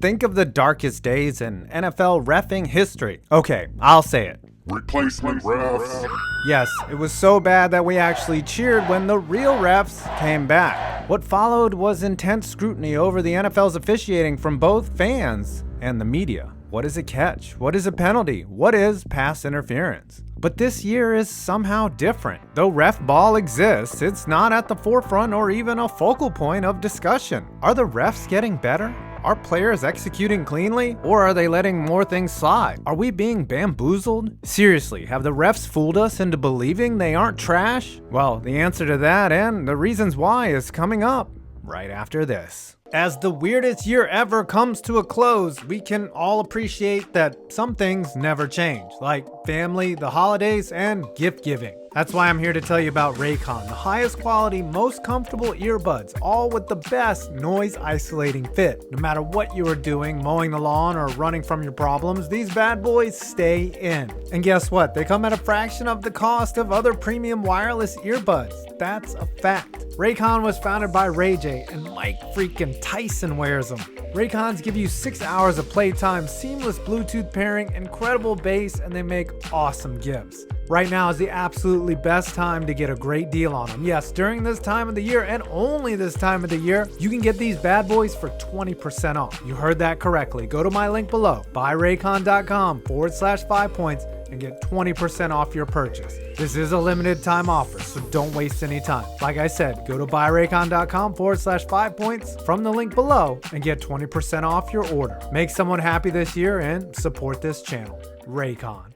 think of the darkest days in NFL reffing history. Okay, I'll say it. Replacement refs. Yes, it was so bad that we actually cheered when the real refs came back. What followed was intense scrutiny over the NFL's officiating from both fans and the media. What is a catch? What is a penalty? What is pass interference? But this year is somehow different. Though ref ball exists, it's not at the forefront or even a focal point of discussion. Are the refs getting better? Are players executing cleanly? Or are they letting more things slide? Are we being bamboozled? Seriously, have the refs fooled us into believing they aren't trash? Well, the answer to that and the reasons why is coming up right after this. As the weirdest year ever comes to a close, we can all appreciate that some things never change, like family, the holidays, and gift giving. That's why I'm here to tell you about Raycon, the highest quality, most comfortable earbuds, all with the best noise isolating fit. No matter what you are doing, mowing the lawn or running from your problems, these bad boys stay in. And guess what? They come at a fraction of the cost of other premium wireless earbuds. That's a fact. Raycon was founded by Ray J, and Mike freaking Tyson wears them. Raycons give you 6 hours of playtime, seamless Bluetooth pairing, incredible bass, and they make awesome gifts. Right now is the absolutely best time to get a great deal on them. Yes, during this time of the year and only this time of the year, you can get these bad boys for 20% off. You heard that correctly. Go to my link below, buyraycon.com/5points and get 20% off your purchase. This is a limited time offer, so don't waste any time. Like I said, go to buyraycon.com/5points from the link below and get 20% off your order. Make someone happy this year and support this channel. Raycon.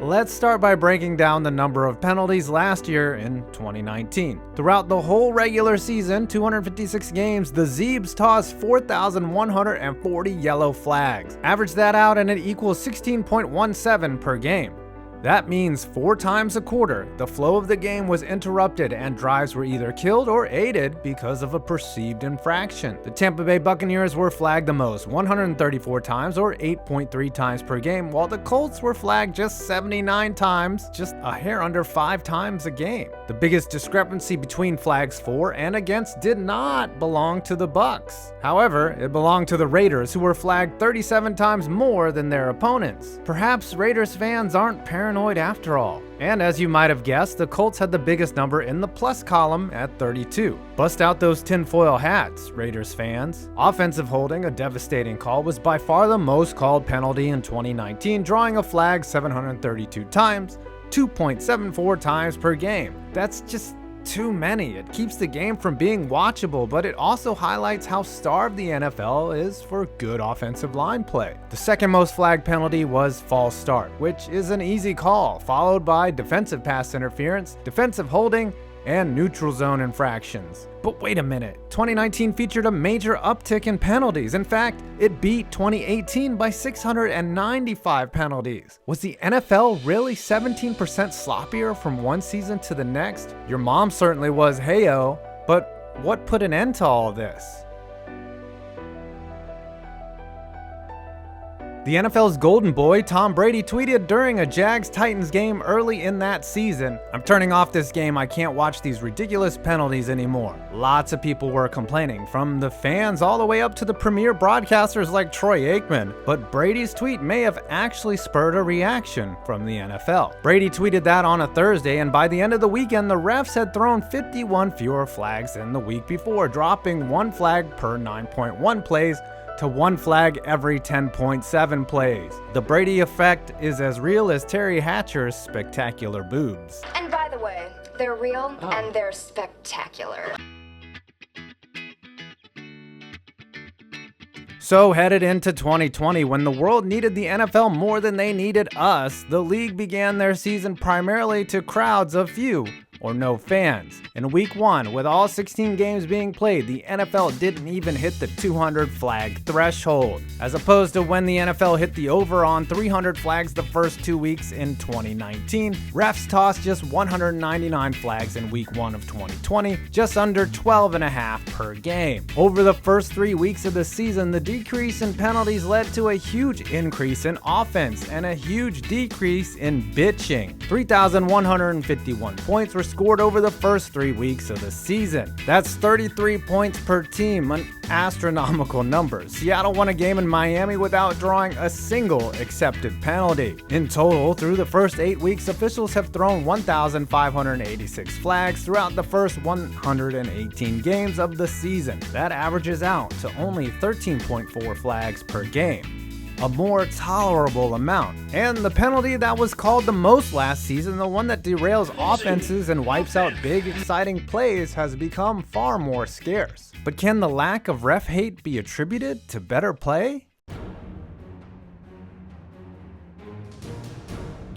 Let's start by breaking down the number of penalties last year in 2019. Throughout the whole regular season, 256 games, the Zeebs tossed 4,140 yellow flags. Average that out and it equals 16.17 per game. That means 4 times a quarter, the flow of the game was interrupted and drives were either killed or aided because of a perceived infraction. The Tampa Bay Buccaneers were flagged the most, 134 times or 8.3 times per game, while the Colts were flagged just 79 times, just a hair under 5 times a game. The biggest discrepancy between flags for and against did not belong to the Bucs. However, it belonged to the Raiders, who were flagged 37 times more than their opponents. Perhaps Raiders fans aren't paranoid after all. And as you might have guessed, the Colts had the biggest number in the plus column at 32. Bust out those tinfoil hats, Raiders fans. Offensive holding, a devastating call, was by far the most called penalty in 2019, drawing a flag 732 times, 2.74 times per game. That's just too many. It keeps the game from being watchable, but it also highlights how starved the NFL is for good offensive line play. The second most flagged penalty was false start, which is an easy call, followed by defensive pass interference, defensive holding, and neutral zone infractions. But wait a minute, 2019 featured a major uptick in penalties. In fact, it beat 2018 by 695 penalties. Was the NFL really 17% sloppier from one season to the next? Your mom certainly was, heyo, but what put an end to all this? The NFL's golden boy, Tom Brady, tweeted during a Jags-Titans game early in that season, "I'm turning off this game. I can't watch these ridiculous penalties anymore." Lots of people were complaining, from the fans all the way up to the premier broadcasters like Troy Aikman. But Brady's tweet may have actually spurred a reaction from the NFL. Brady tweeted that on a Thursday, and by the end of the weekend, the refs had thrown 51 fewer flags than the week before, dropping 1 flag per 9.1 plays to 1 flag every 10.7 plays. The Brady effect is as real as Terry Hatcher's spectacular boobs. And by the way, they're real and they're spectacular. So headed into 2020, when the world needed the NFL more than they needed us, the league began their season primarily to crowds of few or no fans. In week 1, with all 16 games being played, the NFL didn't even hit the 200 flag threshold, as opposed to when the NFL hit the over on 300 flags the first 2 weeks in 2019. Refs tossed just 199 flags in week 1 of 2020, just under 12.5 per game. Over the first 3 weeks of the season, the decrease in penalties led to a huge increase in offense and a huge decrease in bitching. 3,151 points were scored over the first 3 3 weeks of the season. That's 33 points per team, an astronomical number. Seattle won a game in Miami without drawing a single accepted penalty. In total, through the first 8 weeks, officials have thrown 1,586 flags throughout the first 118 games of the season. That averages out to only 13.4 flags per game, a more tolerable amount. And the penalty that was called the most last season, the one that derails offenses and wipes out big, exciting plays, has become far more scarce. But can the lack of ref hate be attributed to better play?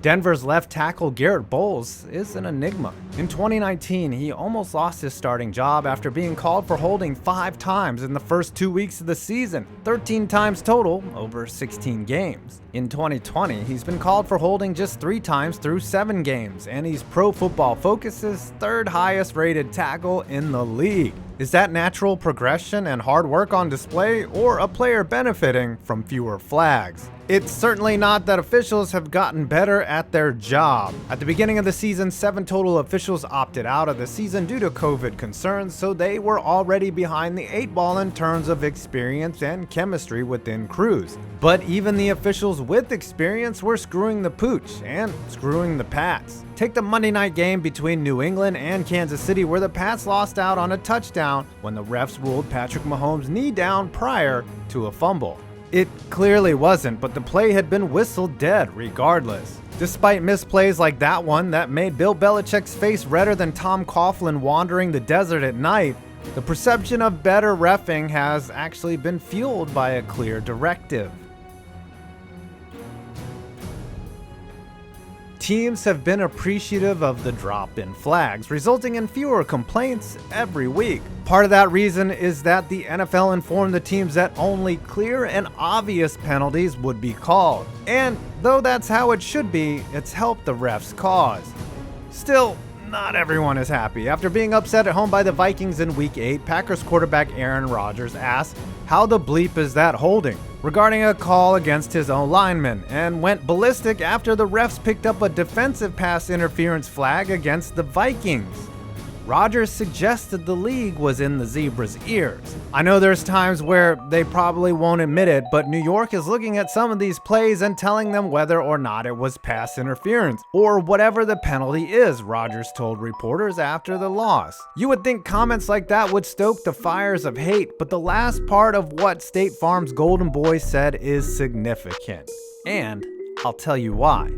Denver's left tackle Garrett Bowles is an enigma. In 2019, he almost lost his starting job after being called for holding 5 times in the first 2 weeks of the season, 13 times total over 16 games. In 2020, he's been called for holding just 3 times through 7 games, and he's Pro Football Focus's 3rd highest rated tackle in the league. Is that natural progression and hard work on display, or a player benefiting from fewer flags? It's certainly not that officials have gotten better at their job. At the beginning of the season, 7 total officials opted out of the season due to COVID concerns, so they were already behind the 8 ball in terms of experience and chemistry within crews. But even the officials with experience were screwing the pooch and screwing the Pats. Take the Monday night game between New England and Kansas City, where the Pats lost out on a touchdown when the refs ruled Patrick Mahomes' knee down prior to a fumble. It clearly wasn't, but the play had been whistled dead regardless. Despite misplays like that one that made Bill Belichick's face redder than Tom Coughlin wandering the desert at night, the perception of better reffing has actually been fueled by a clear directive. Teams have been appreciative of the drop in flags, resulting in fewer complaints every week. Part of that reason is that the NFL informed the teams that only clear and obvious penalties would be called. And though that's how it should be, it's helped the refs' cause. Still, not everyone is happy. After being upset at home by the Vikings in Week 8, Packers quarterback Aaron Rodgers asked, "How the bleep is that holding?" regarding a call against his own lineman, and went ballistic after the refs picked up a defensive pass interference flag against the Vikings. Rodgers suggested the league was in the Zebras' ears. I know there's times where they probably won't admit it, but New York is looking at some of these plays and telling them whether or not it was pass interference, or whatever the penalty is, Rodgers told reporters after the loss. You would think comments like that would stoke the fires of hate, but the last part of what State Farm's Golden Boy said is significant. And I'll tell you why.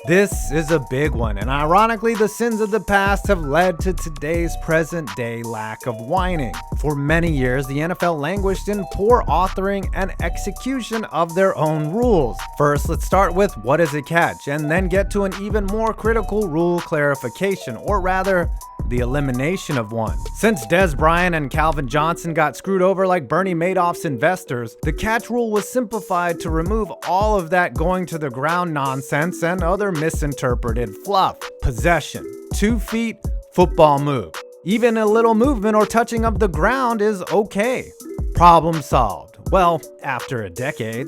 This is a big one, and ironically, the sins of the past have led to today's present-day lack of whining. For many years, the NFL languished in poor authoring and execution of their own rules. First, let's start with what is a catch, and then get to an even more critical rule clarification, or rather, the elimination of one. Since Des Bryant and Calvin Johnson got screwed over like Bernie Madoff's investors, the catch rule was simplified to remove all of that going to the ground nonsense and other misinterpreted fluff. Possession, 2 feet, football move. Even a little movement or touching of the ground is okay. Problem solved. Well, after a decade.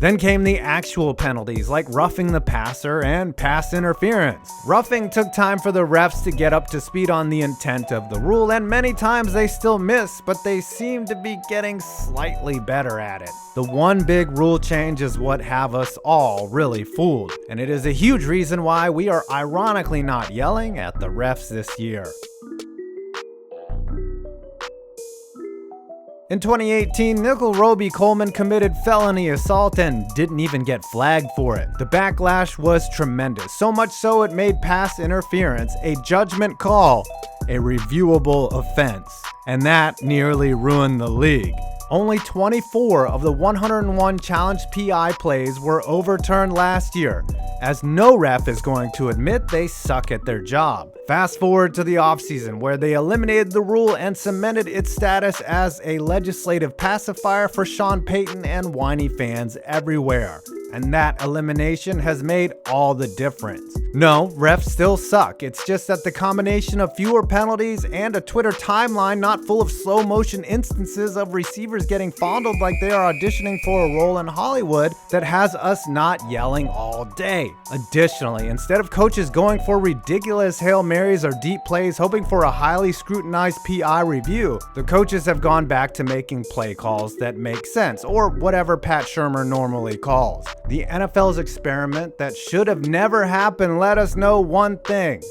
Then came the actual penalties like roughing the passer and pass interference. Roughing took time for the refs to get up to speed on the intent of the rule, and many times they still miss, but they seem to be getting slightly better at it. The one big rule change is what have us all really fooled, and it is a huge reason why we are ironically not yelling at the refs this year. In 2018, Nickel Roby Coleman committed felony assault and didn't even get flagged for it. The backlash was tremendous, so much so it made pass interference a judgment call, a reviewable offense, and that nearly ruined the league. Only 24 of the 101 challenged PI plays were overturned last year, as no ref is going to admit they suck at their job. Fast forward to the offseason, where they eliminated the rule and cemented its status as a legislative pacifier for Sean Payton and whiny fans everywhere. And that elimination has made all the difference. No, refs still suck. It's just that the combination of fewer penalties and a Twitter timeline not full of slow motion instances of receivers getting fondled like they are auditioning for a role in Hollywood that has us not yelling all day. Additionally, instead of coaches going for ridiculous Hail Marys or deep plays hoping for a highly scrutinized PI review, the coaches have gone back to making play calls that make sense, or whatever Pat Shurmur normally calls. The NFL's experiment that should have never happened let us know one thing.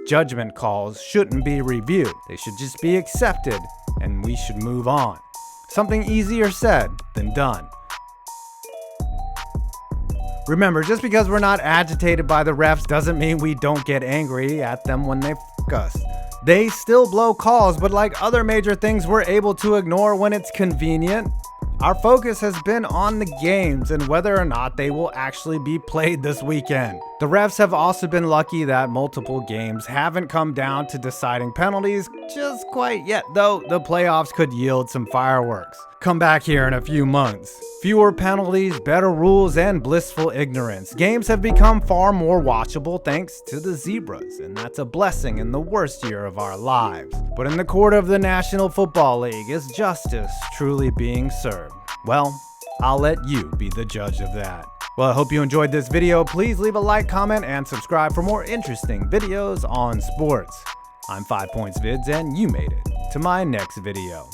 Judgment calls shouldn't be reviewed. They should just be accepted, and we should move on. Something easier said than done. Remember, just because we're not agitated by the refs doesn't mean we don't get angry at them when they f*** us. They still blow calls, but like other major things we're able to ignore when it's convenient, our focus has been on the games and whether or not they will actually be played this weekend. The refs have also been lucky that multiple games haven't come down to deciding penalties just quite yet, though the playoffs could yield some fireworks. Come back here in a few months. Fewer penalties, better rules, and blissful ignorance. Games have become far more watchable thanks to the Zebras, and that's a blessing in the worst year of our lives. But in the court of the National Football League, is justice truly being served? Well, I'll let you be the judge of that. Well, I hope you enjoyed this video. Please leave a like, comment, and subscribe for more interesting videos on sports. I'm 5 Points Vids, and you made it to my next video.